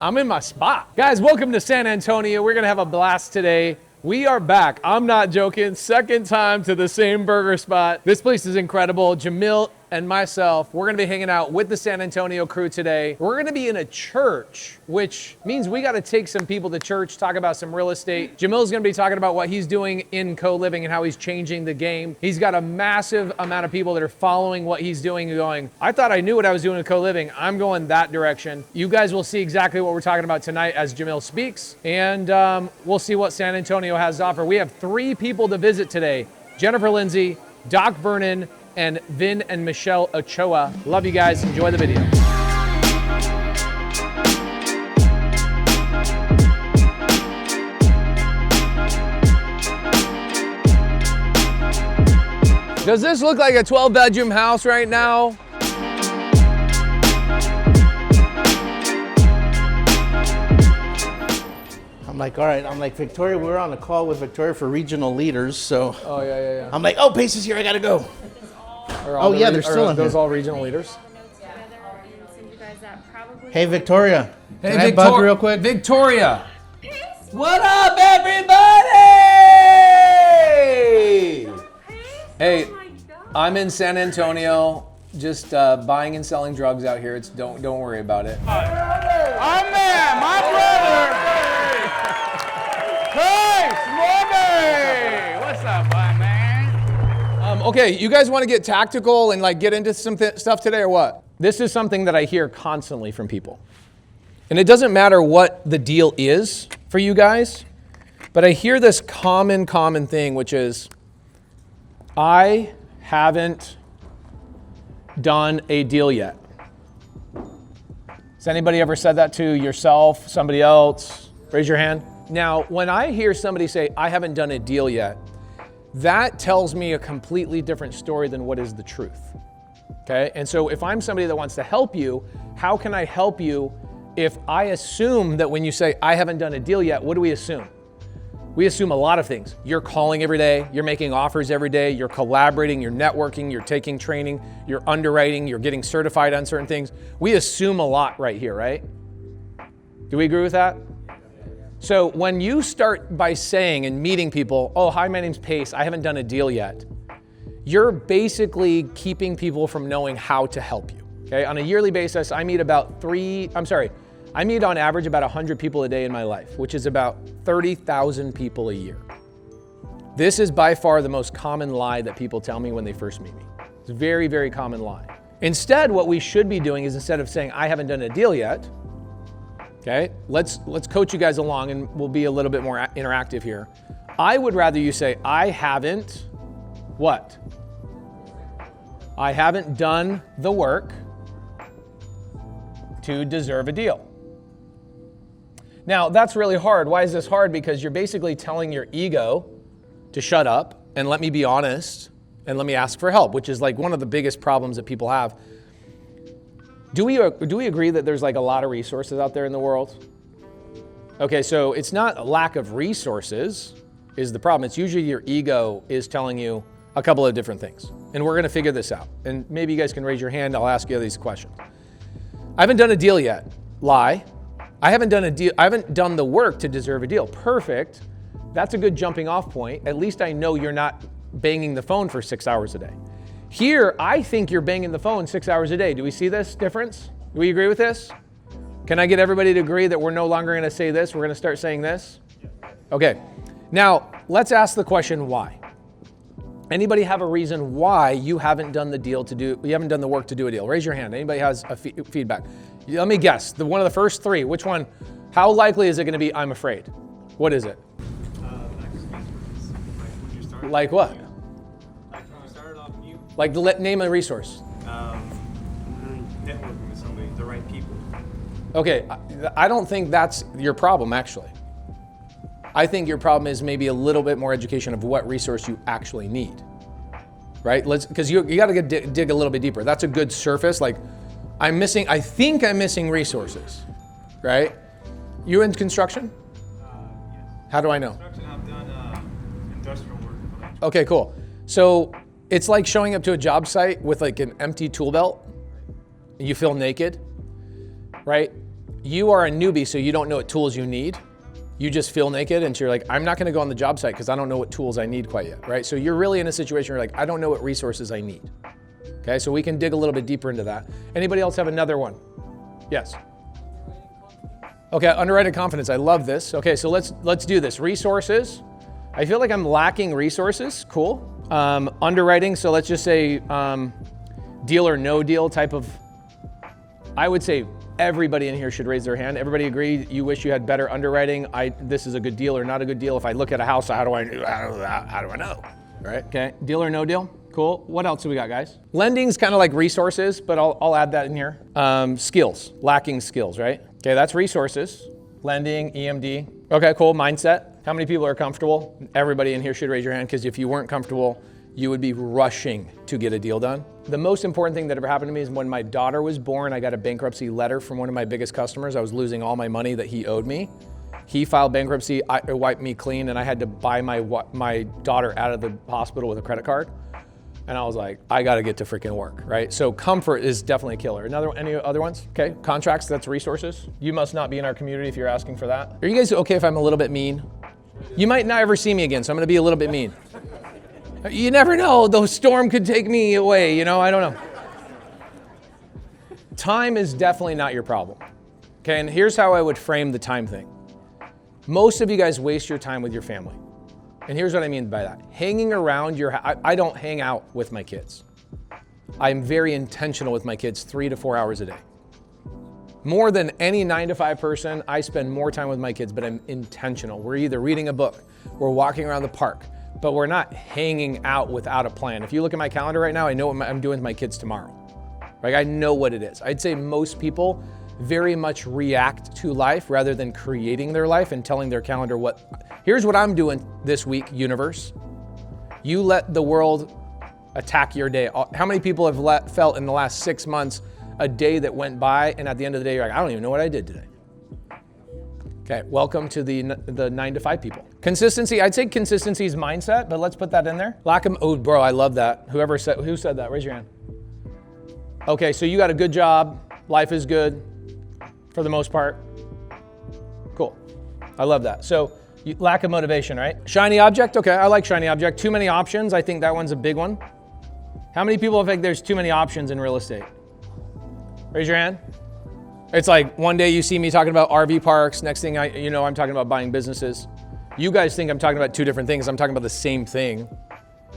I'm in my spot. Guys, welcome to San Antonio. We're gonna have a blast today. We are back. I'm not joking. Second time to the same burger spot. This place is incredible. Jamil and myself, we're gonna be hanging out with the San Antonio crew today. We're gonna be in a church, which means we gotta take some people to church, talk about some real estate. Jamil's gonna be talking about what he's doing in co-living and how he's changing the game. He's got a massive amount of people that are following what he's doing and going, I thought I knew what I was doing in co-living. I'm going that direction. You guys will see exactly what we're talking about tonight as Jamil speaks, and we'll see what San Antonio has to offer. We have 3 people to visit today. Jennifer Lindsay, Doc Vernon, and Vin and Michelle Ochoa. Love you guys. Enjoy the video. Does this look like a 12-bedroom house right now? I'm like, all right. I'm like, Victoria, we were on a call with Victoria for regional leaders, so. Oh, yeah. I'm like, oh, Pace is here. I gotta go. Oh, yeah, they're still in here. Those all regional leaders? Hey, Victoria. Hey, Can I bug real quick? Victoria. What up, everybody? Hey, I'm in San Antonio, just buying and selling drugs out here. Don't worry about it. I'm there, my brother. Hey, Morby. What's up, bud, man? Okay, you guys want to get tactical and like get into some stuff today or what? This is something that I hear constantly from people. And it doesn't matter what the deal is for you guys, but I hear this common thing, which is, I haven't done a deal yet. Has anybody ever said that to yourself, somebody else? Raise your hand. Now, when I hear somebody say, I haven't done a deal yet, that tells me a completely different story than what is the truth, okay? And so if I'm somebody that wants to help you, how can I help you if I assume that when you say, I haven't done a deal yet, what do we assume? We assume a lot of things. You're calling every day, you're making offers every day, you're collaborating, you're networking, you're taking training, you're underwriting, you're getting certified on certain things. We assume a lot right here, right? Do we agree with that? So when you start by saying and meeting people, oh, hi, my name's Pace, I haven't done a deal yet, you're basically keeping people from knowing how to help you, okay? On a yearly basis, I meet on average about 100 people a day in my life, which is about 30,000 people a year. This is by far the most common lie that people tell me when they first meet me. It's a very, very common lie. Instead, what we should be doing is instead of saying, I haven't done a deal yet, okay, let's coach you guys along and we'll be a little bit more interactive here. I would rather you say, I haven't what? I haven't done the work to deserve a deal. Now, that's really hard. Why is this hard? Because you're basically telling your ego to shut up and let me be honest and let me ask for help, which is like one of the biggest problems that people have. Do we agree that there's like a lot of resources out there in the world? Okay, so it's not a lack of resources is the problem. It's usually your ego is telling you a couple of different things. And we're gonna figure this out. And maybe you guys can raise your hand, I'll ask you these questions. I haven't done a deal yet. Lie. I haven't done a deal. I haven't done the work to deserve a deal. Perfect. That's a good jumping off point. At least I know you're not banging the phone for 6 hours a day. Here, I think you're banging the phone 6 hours a day. Do we see this difference? Do we agree with this? Can I get everybody to agree that we're no longer going to say this? We're going to start saying this? Okay. Now, let's ask the question why. Anybody have a reason why you haven't done the work to do a deal? Raise your hand. Anybody has a feedback? Let me guess. One of the first 3. Which one? How likely is it going to be I'm afraid? What is it? Like what? Like name a resource. Networking with somebody, the right people. Okay, I don't think that's your problem actually. I think your problem is maybe a little bit more education of what resource you actually need, right? Because you got to dig a little bit deeper. That's a good surface. Like I think I'm missing resources, right? You in construction? Yes. How do I know? Construction, I've done industrial work. Okay, cool. So it's like showing up to a job site with like an empty tool belt and you feel naked, right? you are a newbie, so you don't know what tools you need. You just feel naked and you're like, I'm not gonna go on the job site because I don't know what tools I need quite yet, right? So you're really in a situation where you're like, I don't know what resources I need. Okay, so we can dig a little bit deeper into that. Anybody else have another one? Yes. Okay, underrated confidence, I love this. Okay, so let's do this. Resources, I feel like I'm lacking resources, cool. Underwriting, so let's just say deal or no deal type of, I would say everybody in here should raise their hand. Everybody agree you wish you had better underwriting? This is a good deal or not a good deal. If I look at a house, how do I know? Right, okay, deal or no deal? Cool, what else do we got, guys? Lending's kind of like resources, but I'll add that in here. Skills, lacking skills, right? Okay, that's resources. Lending, EMD. Okay, cool, mindset. How many people are comfortable? Everybody in here should raise your hand, because if you weren't comfortable, you would be rushing to get a deal done. The most important thing that ever happened to me is when my daughter was born, I got a bankruptcy letter from one of my biggest customers. I was losing all my money that he owed me. He filed bankruptcy, it wiped me clean, and I had to buy my daughter out of the hospital with a credit card. And I was like, I gotta get to freaking work, right? So comfort is definitely a killer. Any other ones? Okay, contracts, that's resources. You must not be in our community if you're asking for that. Are you guys okay if I'm a little bit mean? You might not ever see me again, so I'm gonna be a little bit mean. You never know, the storm could take me away, you know, I don't know. Time is definitely not your problem. Okay, and here's how I would frame the time thing. Most of you guys waste your time with your family. And here's what I mean by that. Hanging around I don't hang out with my kids. I'm very intentional with my kids 3 to 4 hours a day. More than any 9-to-5 person, I spend more time with my kids, but I'm intentional. We're either reading a book, we're walking around the park, but we're not hanging out without a plan. If you look at my calendar right now, I know what I'm doing with my kids tomorrow. Right? I know what it is. I'd say most people very much react to life rather than creating their life and telling their calendar here's what I'm doing this week, universe. You let the world attack your day. How many people have felt in the last 6 months a day that went by, and at the end of the day, you're like, I don't even know what I did today. Okay, welcome to the 9-to-5 people. Consistency, I'd say consistency is mindset, but let's put that in there. Oh, bro, I love that. Who said that? Raise your hand. Okay, so you got a good job. Life is good for the most part. Cool, I love that. So lack of motivation, right? Shiny object, okay, I like shiny object. Too many options, I think that one's a big one. How many people think there's too many options in real estate? Raise your hand. It's like one day you see me talking about RV parks, next thing I'm talking about buying businesses. You guys think I'm talking about two different things. I'm talking about the same thing.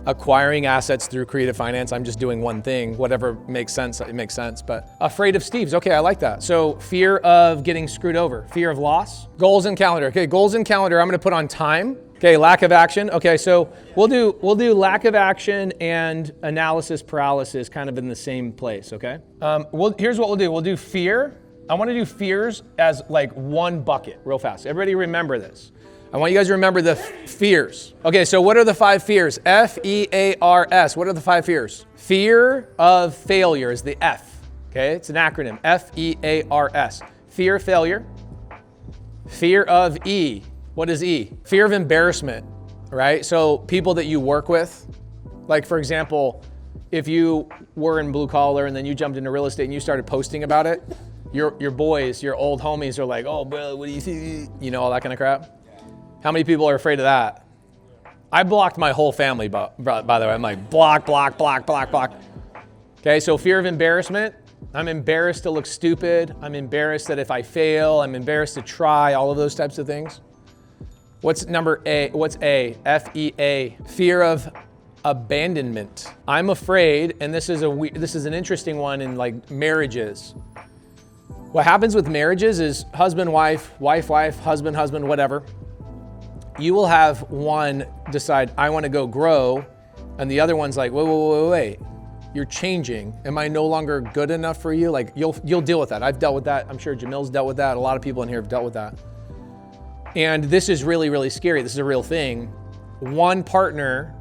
Acquiring assets through creative finance. I'm just doing one thing. Whatever makes sense, it makes sense. But afraid of Steve's, okay, I like that. So fear of getting screwed over, fear of loss. Goals and calendar, okay, goals and calendar, I'm gonna put on time. Okay, lack of action. Okay, so we'll do lack of action and analysis paralysis kind of in the same place, okay? Here's what we'll do. We'll do fear. I wanna do fears as like one bucket real fast. Everybody remember this. I want you guys to remember the fears. Okay, so what are the 5 fears? F-E-A-R-S. What are the 5 fears? Fear of failure is the F. Okay, it's an acronym. F-E-A-R-S. Fear of failure. Fear of E. What is E? Fear of embarrassment, right? So people that you work with, like for example, if you were in blue collar and then you jumped into real estate and you started posting about it, your boys, your old homies are like, oh, bro, what do you think? You know, all that kind of crap. How many people are afraid of that? I blocked my whole family, by the way. I'm like, block. Okay, so fear of embarrassment. I'm embarrassed to look stupid. I'm embarrassed that if I fail, I'm embarrassed to try, all of those types of things. What's number A? What's A? F-E-A. Fear of abandonment. I'm afraid, and this is an interesting one in like marriages. What happens with marriages is husband, wife, husband, whatever. You will have one decide, I want to go grow, and the other one's like, wait. You're changing. Am I no longer good enough for you? Like you'll deal with that. I've dealt with that. I'm sure Jamil's dealt with that. A lot of people in here have dealt with that. And this is really, really scary. This is a real thing. One partner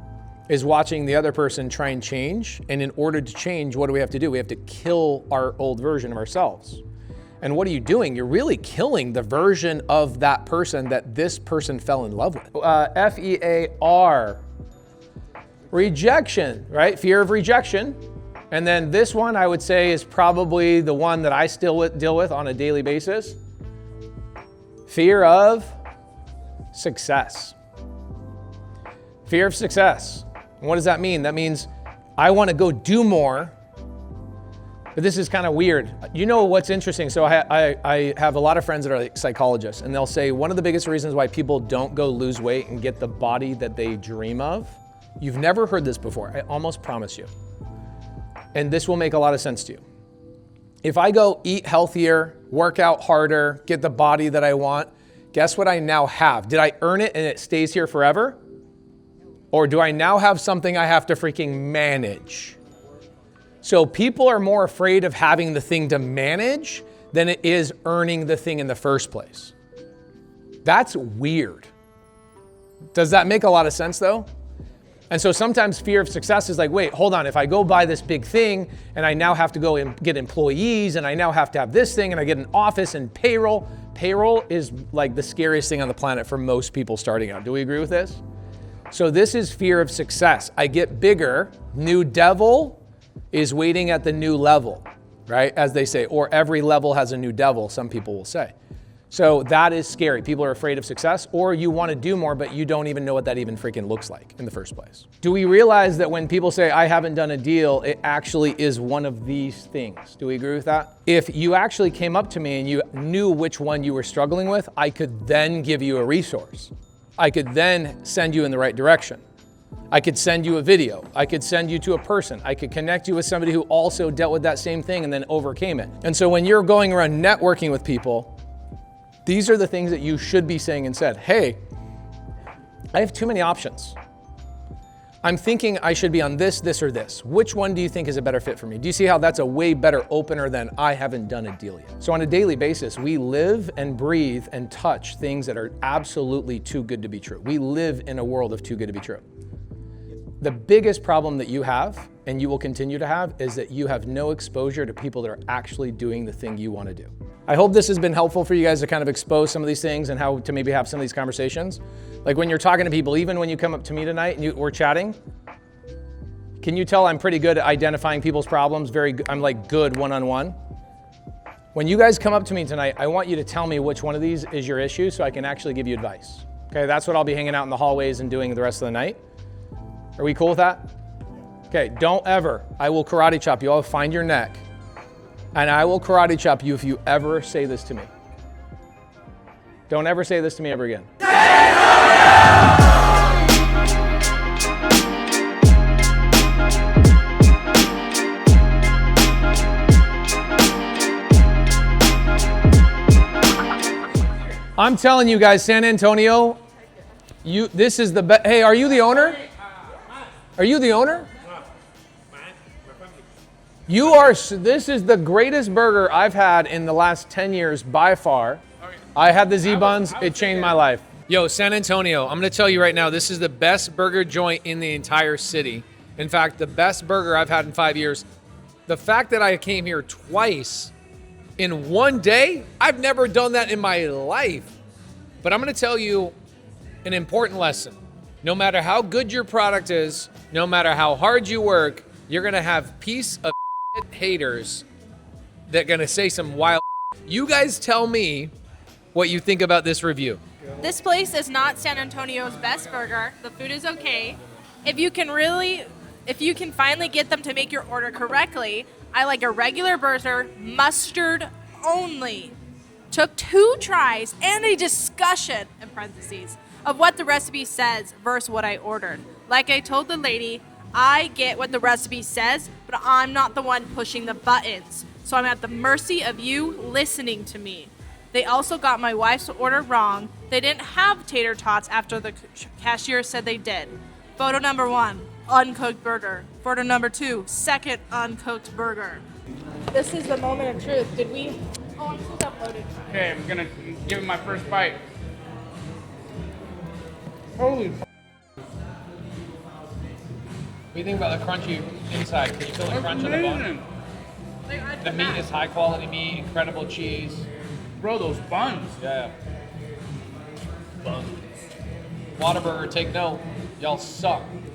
is watching the other person try and change. And in order to change, what do we have to do? We have to kill our old version of ourselves. And what are you doing? You're really killing the version of that person that this person fell in love with. F-E-A-R. Rejection, right? Fear of rejection. And then this one I would say is probably the one that I still deal with on a daily basis. Fear of success. Fear of success. And what does that mean? That means I want to go do more, but this is kind of weird. You know what's interesting? So I have a lot of friends that are like psychologists, and they'll say one of the biggest reasons why people don't go lose weight and get the body that they dream of, you've never heard this before, I almost promise you. And this will make a lot of sense to you. If I go eat healthier, work out harder, get the body that I want, guess what I now have? Did I earn it and it stays here forever? Or do I now have something I have to freaking manage? So people are more afraid of having the thing to manage than it is earning the thing in the first place. That's weird. Does that make a lot of sense though? And so sometimes fear of success is like, wait, hold on. If I go buy this big thing and I now have to go and get employees and I now have to have this thing and I get an office and payroll is like the scariest thing on the planet for most people starting out. Do we agree with this? So this is fear of success. I get bigger, new devil is waiting at the new level, right? As they say, or every level has a new devil, some people will say. So that is scary. People are afraid of success, or you want to do more, but you don't even know what that even freaking looks like in the first place. Do we realize that when people say, I haven't done a deal, it actually is one of these things? Do we agree with that? If you actually came up to me and you knew which one you were struggling with, I could then give you a resource. I could then send you in the right direction. I could send you a video. I could send you to a person. I could connect you with somebody who also dealt with that same thing and then overcame it. And so when you're going around networking with people, these are the things that you should be saying instead. Hey, I have too many options. I'm thinking I should be on this, this, or this. Which one do you think is a better fit for me? Do you see how that's a way better opener than I haven't done a deal yet? So on a daily basis, we live and breathe and touch things that are absolutely too good to be true. We live in a world of too good to be true. The biggest problem that you have, and you will continue to have, is that you have no exposure to people that are actually doing the thing you want to do. I hope this has been helpful for you guys to kind of expose some of these things and how to maybe have some of these conversations. Like when you're talking to people, even when you come up to me tonight and we're chatting, can you tell I'm pretty good at identifying people's problems? I'm like good one-on-one. When you guys come up to me tonight, I want you to tell me which one of these is your issue so I can actually give you advice. Okay, that's what I'll be hanging out in the hallways and doing the rest of the night. Are we cool with that? Okay, don't ever, I will karate chop you. I'll find your neck and I will karate chop you if you ever say this to me. Don't ever say this to me ever again. I'm telling you guys, San Antonio, this is the best. Hey, are you the owner? Are you the owner? You are. This is the greatest burger I've had in the last 10 years by far. I had the Z-Buns. It changed my life. Yo, San Antonio, I'm going to tell you right now, this is the best burger joint in the entire city. In fact, the best burger I've had in 5 years. The fact that I came here twice in one day, I've never done that in my life. But I'm going to tell you an important lesson. No matter how good your product is, no matter how hard you work, you're going to have piece of haters that are going to say some wild. You guys tell me what you think about this review. This place is not San Antonio's best burger. The food is okay. If you can finally get them to make your order correctly, I like a regular burger, mustard only. Took 2 tries and a discussion, in parentheses, of what the recipe says versus what I ordered. Like I told the lady, I get what the recipe says, but I'm not the one pushing the buttons. So I'm at the mercy of you listening to me. They also got my wife's order wrong. They didn't have tater tots after the cashier said they did. Photo number 1, uncooked burger. Photo number 2, second uncooked burger. This is the moment of truth. Did we? Oh, I'm still uploading. Okay, I'm gonna give it my first bite. Holy. What do you think about the crunchy inside? Can you feel the crunch on the bun? The meat is high quality meat, incredible cheese. Bro, those buns. Yeah. Buns. Whataburger, take note. Y'all suck.